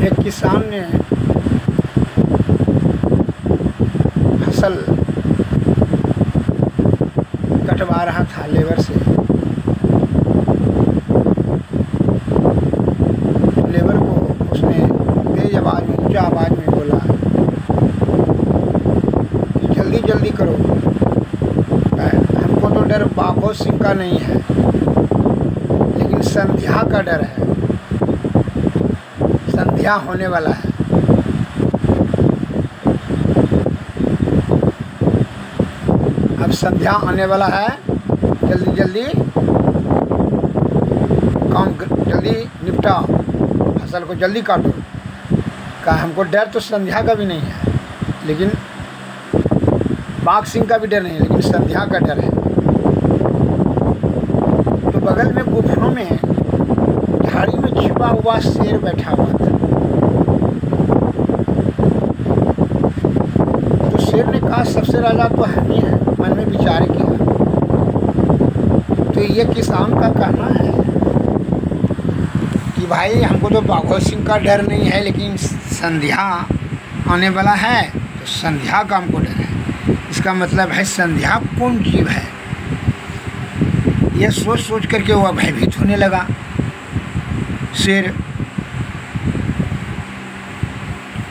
एक किसान ने फसल कटवा रहा था लेबर से। लेबर को उसने तेज आवाज़ में, ऊंचा आवाज़ में बोला कि जल्दी जल्दी करो, हमको तो डर बाघों सिंह का नहीं है, लेकिन संध्या का डर है। संध्या होने वाला है। अब संध्या आने वाला है, जल्दी जल्दी काम जल्दी निपटाओ, फसल को जल्दी काटो। कहा हमको डर तो संध्या का भी नहीं है, लेकिन बाघ सिंह का भी डर नहीं है, लेकिन संध्या का डर है। तो बगल में गुफाओं में झाड़ी में छिपा हुआ शेर बैठा हुआ था। तो शेर ने कहा सबसे राजा तो हम ही हैं। मन में विचार किया तो ये किसान का कहना है कि भाई हमको तो बाघों सिंह का डर नहीं है, लेकिन संध्या आने वाला है तो संध्या का हमको डर है। इसका मतलब है संध्या कौन जीव है। यह सोच सोच करके वह भयभीत होने लगा शेर।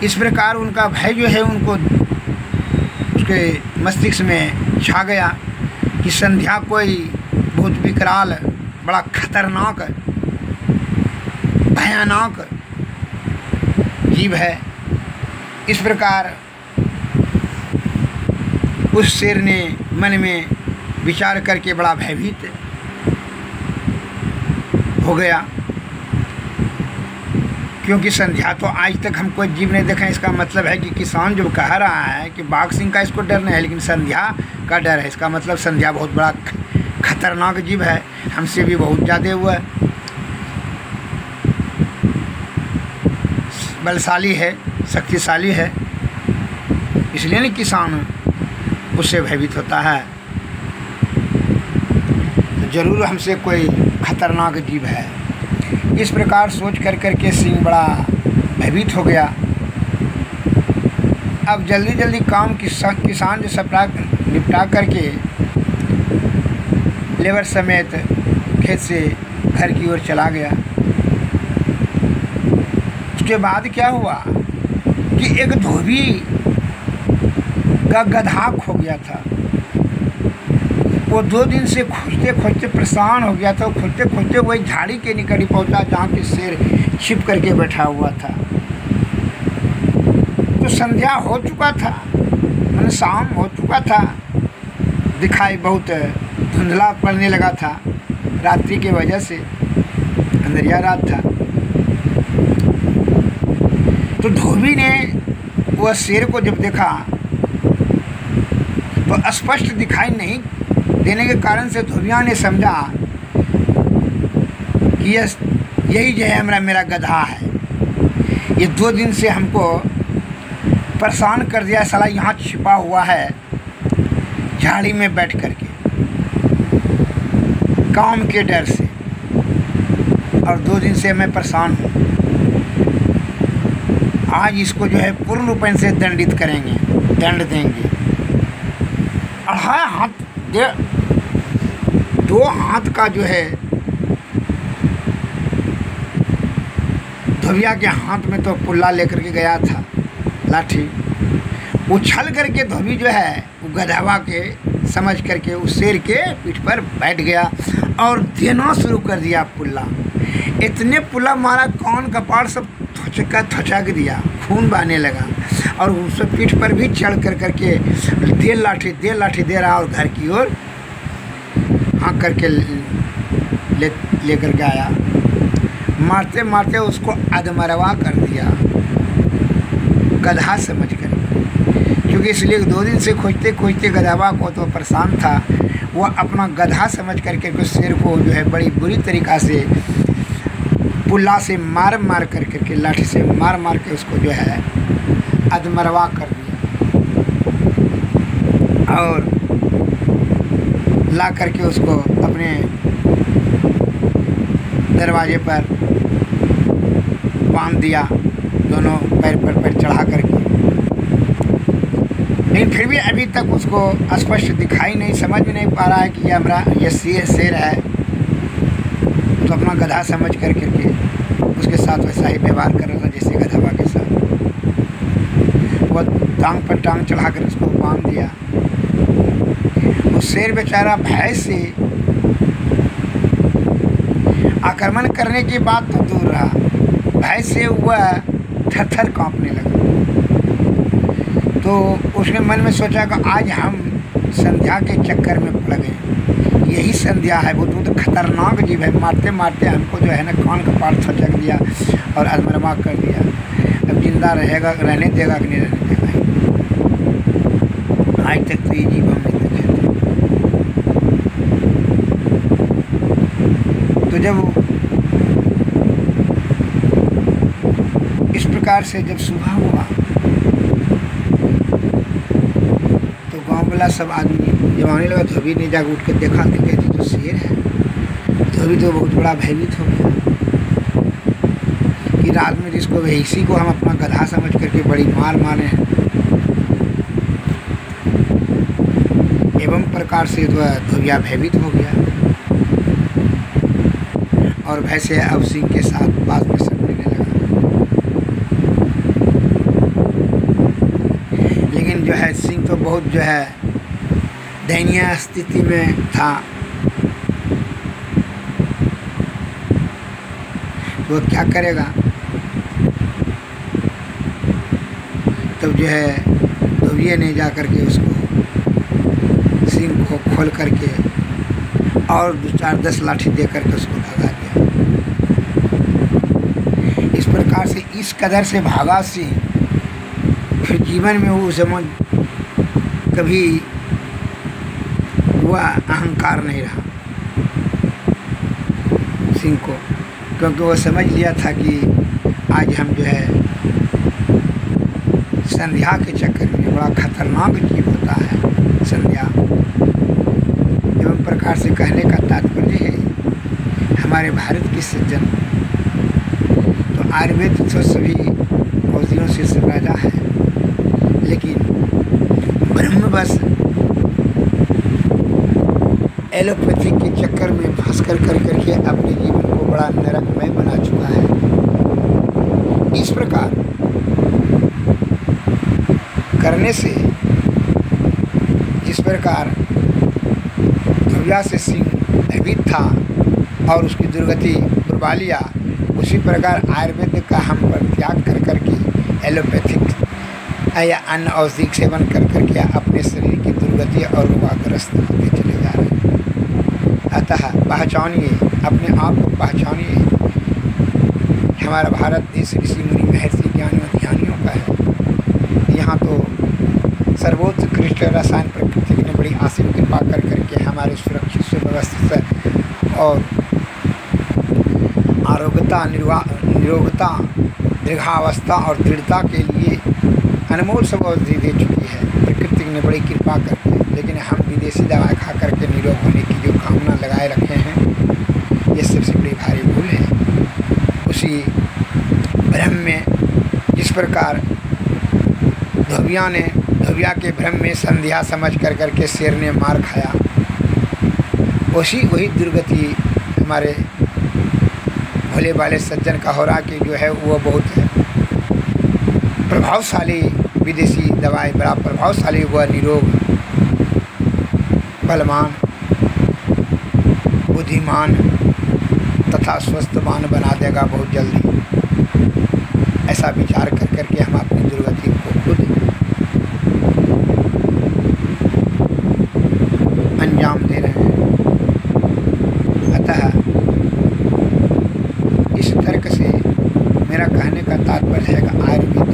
इस प्रकार उनका भय जो है उनको उसके मस्तिष्क में छा गया कि संध्या कोई बहुत विकराल, बड़ा खतरनाक, भयानक जीव है। इस प्रकार उस शेर ने मन में विचार करके बड़ा भयभीत हो गया, क्योंकि संध्या तो आज तक हम कोई जीव नहीं देखा। इसका मतलब है कि किसान जो कह रहा है कि बाघ सिंह का इसको डर नहीं है, लेकिन संध्या का डर है। इसका मतलब संध्या बहुत बड़ा खतरनाक जीव है, हमसे भी बहुत ज़्यादा हुआ है, बलशाली है, शक्तिशाली है। इसलिए नहीं किसान उससे भयभीत होता है, तो जरूर हमसे कोई खतरनाक जीव है। इस प्रकार सोच कर करके सिंह बड़ा भयभीत हो गया। अब जल्दी जल्दी काम किसान जो सपना निपटा करके लेबर समेत खेत से घर की ओर चला गया। उसके बाद क्या हुआ कि एक धोबी का गधा खो गया था। वो 2 दिन से खोजते खोजते परेशान हो गया था। खोजते खोजते वही झाड़ी के निकट ही पहुँचा जहाँ पे शेर छिप करके बैठा हुआ था। तो संध्या हो चुका था, मैंने शाम हो चुका था, दिखाई बहुत धुंधला पड़ने लगा था, रात्रि की वजह से अंधेरिया रात था। तो धोबी ने वह शेर को जब देखा तो स्पष्ट दिखाई नहीं देने के कारण से धोबिया ने समझा कि यही जो है मेरा गधा है। ये 2 दिन से हमको परेशान कर दिया, साला यहाँ छिपा हुआ है झाड़ी में बैठ करके काम के डर से, और 2 दिन से मैं परेशान हूँ। आज इसको जो है पूर्ण रूप से दंडित करेंगे, दंड देंगे। 2.5 हाथ 2 हाथ का जो है धोबिया के हाथ में तो पुल्ला लेकर के गया था, लाठी। उछल करके धोबी जो है वो गधवा के समझ करके उस शेर के पीठ पर बैठ गया और देना शुरू कर दिया पुल्ला। इतने पुल्ला मारा, कान कपाड़ सब थचक दिया, खून बहने लगा। और उस पीठ पर भी चढ़ कर करके दे लाठी दे रहा और घर की ओर हाँक करके लेकर के आया। मारते मारते उसको अधमरवा कर दिया, गधा समझ कर। क्योंकि इसलिए 2 दिन से खोजते खोजते गधवा को तो परेशान था, वह अपना गधा समझ करके उस शेर को जो है बड़ी बुरी तरीक़ा से पुल्ला से मार कर करके, लाठी से मार के उसको जो है अधमरवा कर दिया और ला करके उसको अपने दरवाजे पर बांध दिया दोनों पैर पर पैर चढ़ा करके, लेकिन फिर भी अभी तक उसको स्पष्ट दिखाई नहीं, समझ में नहीं पा रहा है कि ये शेर है। तो अपना गधा समझ कर करके उसके साथ वैसा ही व्यवहार कर रहा था जैसे गधवा के साथ। वह टांग पर टांग चढ़ा कर उसको बांध दिया। वो शेर बेचारा भय से आक्रमण करने की बात तो दूर रहा, भय से वह थर-थर कांपने लगा। तो उसने मन में सोचा कि आज हम संध्या के चक्कर में पड़ गए, यही संध्या है। वो तो खतरनाक जीव है, मारते मारते हमको जो है ना कान का पार थचक दिया और अधमरमा कर दिया। अब जिंदा रहेगा, रहने देगा कि नहीं रहने देगा। आज तक तो ये जीव हम नहीं देखे थे। तो जब इस प्रकार से जब सुबह हुआ तो गांव वाला सब आदमी जब आने लगा, धोबी ने जाकर उठ कर देखा कि कहती तो शेर है। धोबी तो बहुत बड़ा भयभीत हो गया कि रात में जिसको इसी को हम अपना गधा समझ करके बड़ी मार मारे हैं। एवं प्रकार से धोबिया भयभीत हो गया और भय से अब सिंह के साथ बात में सटने लगा। लेकिन जो है सिंह तो बहुत जो है दयनीय स्थिति में था। वो क्या करेगा? तब जो है धोबिये ने जा करके उसको सिंह को खोल करके और 2-4-10 लाठी दे करके उसको भगा दिया। इस प्रकार से इस कदर से भागा सिंह, फिर जीवन में वो समझ कभी वह अहंकार नहीं रहा सिंह को, क्योंकि वो समझ लिया था कि आज हम जो है संध्या के चक्कर में, बड़ा खतरनाक जीव होता है संध्या। एवं प्रकार से कहने का तात्पर्य है हमारे भारत के सज्जन तो आयुर्वेद तो सभी औषधियों से सब राजा है, लेकिन ब्रह्मवश एलोपैथी के चक्कर में फंस कर करके अपने जीवन को बड़ा नरकमय बना चुका है। इस प्रकार करने से, जिस प्रकार धोबिया से सिंह भयभीत था और उसकी दुर्गति बुरबा लिया, उसी प्रकार आयुर्वेद का हम पर त्याग कर करके एलोपैथिक या अन्य औषधि सेवन कर करके अपने शरीर की दुर्गति और रोगाग्रस्त होते चले जा रहे हैं। अतः पहचानिए, अपने आप को पहचानिए। हमारा भारत देश ऋषि मुनि महर्षि ज्ञानियों ध्यानियों का है। यहाँ तो सर्वोत्कृष्ट रसायन प्रकृति ने बड़ी आसीम कृपा कर करके हमारे सुरक्षित सुव्यवस्थित और आरोग्यता, निरोगता, दीर्घावस्था और दृढ़ता के लिए अनमोल सब औषधि दे चुकी है प्रकृति ने बड़ी कृपा करके। लेकिन हम विदेशी दवाएं खा करके निरोग होने की जो कामना लगाए रखे हैं, ये सबसे बड़ी भारी भूल है। उसी भ्रम में जिस प्रकार धोबिया के भ्रम में संध्या समझ कर करके शेर ने मार खाया, वही दुर्गति हमारे भोले वाले सज्जन का हो रहा कि जो है वो बहुत प्रभावशाली विदेशी दवाई, बड़ा प्रभावशाली हुआ निरोग, बलवान, बुद्धिमान तथा स्वस्थवान बना देगा बहुत जल्दी। ऐसा विचार कर करके हम अपनी दुर्गति को खुद अंजाम दे रहे हैं। अतः इस तर्क से मेरा कहने का तात्पर्य है कि आयुर्वेद